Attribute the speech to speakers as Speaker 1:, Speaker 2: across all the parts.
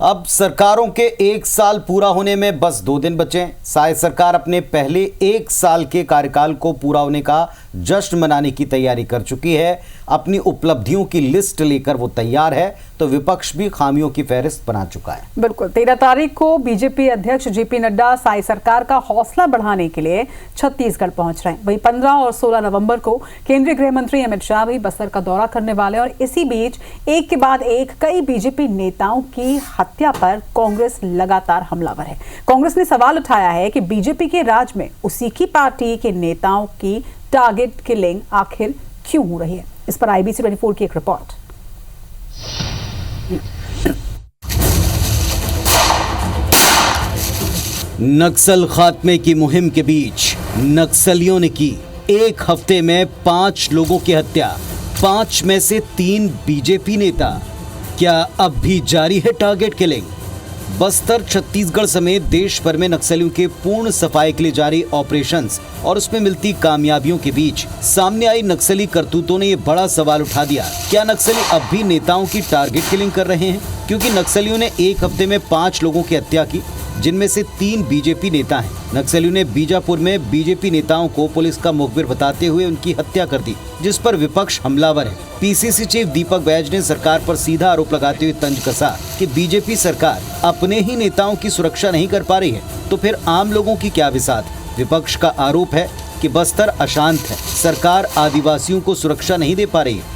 Speaker 1: अब सरकारों के 1 साल पूरा होने में बस 2 दिन बचे हैं। शायद सरकार अपने पहले 1 साल के कार्यकाल को पूरा होने का जश्न मनाने की तैयारी कर चुकी है। अपनी उपलब्धियों की लिस्ट लेकर वो तैयार है, तो विपक्ष भी खामियों की फहरिस्त बना चुका है।
Speaker 2: बिल्कुल, 13 तारीख को बीजेपी अध्यक्ष जेपी नड्डा साई सरकार का हौसला बढ़ाने के लिए छत्तीसगढ़ पहुंच रहे हैं। वहीं 15 और 16 नवंबर को केंद्रीय गृह मंत्री अमित शाह भी बस्तर का दौरा करने वाले हैं। और इसी बीच एक के बाद एक कई बीजेपी नेताओं की हत्या पर कांग्रेस लगातार हमलावर है। कांग्रेस ने सवाल उठाया है कि बीजेपी के राज में उसी की पार्टी के नेताओं की टारगेट किलिंग आखिर क्यों हो रही है। इस पर IBC 24 की एक रिपोर्ट।
Speaker 1: नक्सल खात्मे की मुहिम के बीच नक्सलियों ने की 1 हफ्ते में 5 लोगों की हत्या, 5 में से 3 बीजेपी नेता। क्या अब भी जारी है टारगेट किलिंग? बस्तर, छत्तीसगढ़ समेत देश भर में नक्सलियों के पूर्ण सफाई के लिए जारी ऑपरेशंस और उसमें मिलती कामयाबियों के बीच सामने आई नक्सली करतूतों ने ये बड़ा सवाल उठा दिया। क्या नक्सली अब भी नेताओं की टारगेट किलिंग कर रहे हैं? क्योंकि नक्सलियों ने 1 हफ्ते में 5 लोगों की हत्या की, जिनमें से 3 बीजेपी नेता हैं। नक्सलियों ने बीजापुर में बीजेपी नेताओं को पुलिस का मुखबिर बताते हुए उनकी हत्या कर दी, जिस पर विपक्ष हमलावर है। पीसीसी चीफ दीपक बैज ने सरकार पर सीधा आरोप लगाते हुए तंज कसा कि बीजेपी सरकार अपने ही नेताओं की सुरक्षा नहीं कर पा रही है, तो फिर आम लोगों की क्या बिसात? विपक्ष का आरोप है कि बस्तर अशांत है, सरकार आदिवासियों को सुरक्षा नहीं दे पा रही है।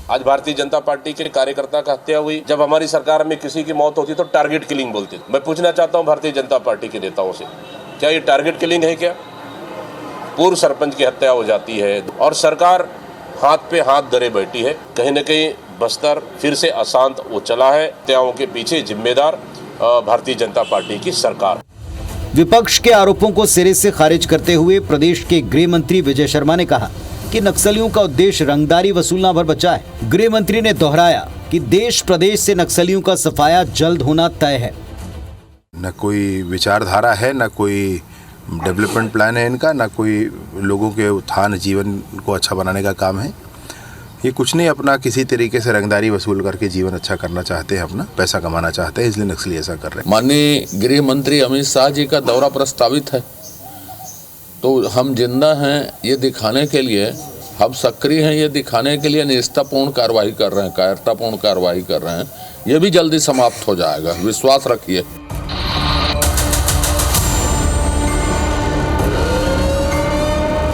Speaker 3: आज भारतीय जनता पार्टी के कार्यकर्ता का हत्या हुई। जब हमारी सरकार में किसी की मौत होती तो टारगेट किलिंग बोलते। मैं पूछना चाहता हूं भारतीय जनता पार्टी के नेताओं से, क्या ये टारगेट किलिंग है? क्या पूर्व सरपंच की हत्या हो जाती है और सरकार हाथ पे हाथ धरे बैठी है? कहीं न कहीं बस्तर फिर से अशांत वो चला है। हत्याओं के पीछे जिम्मेदार भारतीय जनता पार्टी की सरकार।
Speaker 1: विपक्ष के आरोपों को सिरे से खारिज करते हुए प्रदेश के गृह मंत्री विजय शर्मा ने कहा कि नक्सलियों का उद्देश्य रंगदारी वसूलना भर बचा है। गृह मंत्री ने दोहराया कि देश प्रदेश से नक्सलियों का सफाया जल्द होना तय है।
Speaker 4: न कोई विचारधारा है, न कोई डेवलपमेंट प्लान है इनका, न कोई लोगों के उत्थान जीवन को अच्छा बनाने का काम है। ये कुछ नहीं, अपना किसी तरीके से रंगदारी वसूल करके जीवन अच्छा करना चाहते हैं, अपना पैसा कमाना चाहते हैं, इसलिए नक्सली ऐसा कर रहे हैं।
Speaker 5: माननीय गृह मंत्री अमित शाह जी का दौरा प्रस्तावित है, तो हम जिंदा हैं ये दिखाने के लिए, हम सक्रिय हैं ये दिखाने के लिए निष्ठापूर्ण कार्रवाई कर रहे हैं, कायरतापूर्ण कार्रवाई कर रहे हैं। ये भी जल्दी समाप्त हो जाएगा, विश्वास रखिए।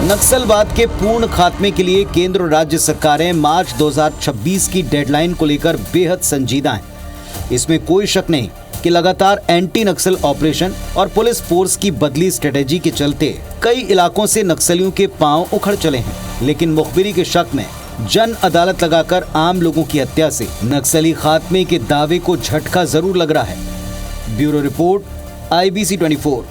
Speaker 1: नक्सलवाद के पूर्ण खात्मे के लिए केंद्र और राज्य सरकारें मार्च 2026 की डेडलाइन को लेकर बेहद संजीदा हैं। इसमें कोई शक नहीं कि लगातार एंटी नक्सल ऑपरेशन और पुलिस फोर्स की बदली स्ट्रेटेजी के चलते कई इलाकों से नक्सलियों के पांव उखड़ चले हैं। लेकिन मुखबिरी के शक में जन अदालत लगाकर आम लोगों की हत्या से नक्सली खात्मे के दावे को झटका जरूर लग रहा है। Bureau report, IBC 24।